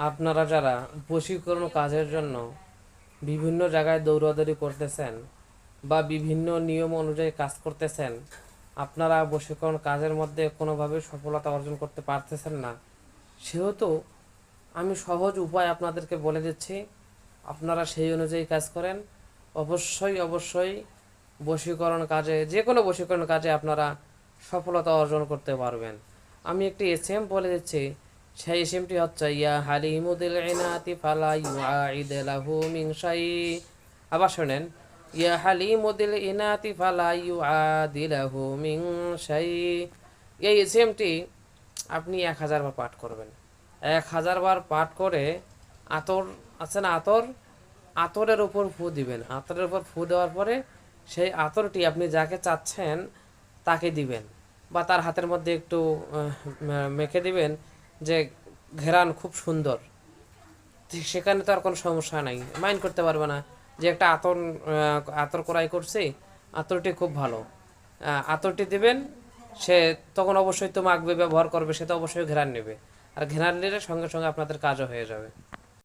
আপনারা যারা বশীকরণ কাজের জন্য বিভিন্ন জায়গায় দৌড়াদৌড়ি করতেছেন বা বিভিন্ন নিয়ম অনুযায়ী কাজ করতেছেন, আপনারা বশীকরণ কাজের মধ্যে কোনোভাবে সফলতা অর্জন করতে পারতেছেন না, সেহেতু আমি সহজ উপায় আপনাদেরকে বলে দিচ্ছি। আপনারা সেই অনুযায়ী কাজ করেন, অবশ্যই অবশ্যই বশীকরণ কাজে, যে কোনো বশীকরণ কাজে আপনারা সফলতা অর্জন করতে পারবেন। আমি একটি এসএম বলে দিচ্ছি, সেই এসএমটি হচ্ছে ইয়া হালিমুদিল ইনাতি ফালা ইউআইদ লাহু মিন শাই। আবার শোনেন, ইয়া হালিমুদিল ইনাতি ফালা ইউআদি লাহু মিন শাই। এই এসএমটি আপনি 1000 বার পাঠ করবেন। 1000 বার পাঠ করে আতর আছে না, আতরের উপর ফু দিবেন। আতরের উপর ফু দেওয়ার পরে সেই আতরটি আপনি যাকে চাচ্ছেন তাকে দিবেন, বা তার হাতের মধ্যে একটু মেখে দিবেন, যে ঘেরান খুব সুন্দর। সেখানে তো আর কোনো সমস্যা নাই, মাইন্ড করতে পারবে না যে একটা আতর ক্রয় করছি, আতরটি খুব ভালো। আতরটি দিবেন, সে তখন অবশ্যই তো মাখবে, ব্যবহার করবে, সে তো অবশ্যই ঘেরান নেবে, আর ঘেরান নিলে সঙ্গে সঙ্গে আপনাদের কাজও হয়ে যাবে।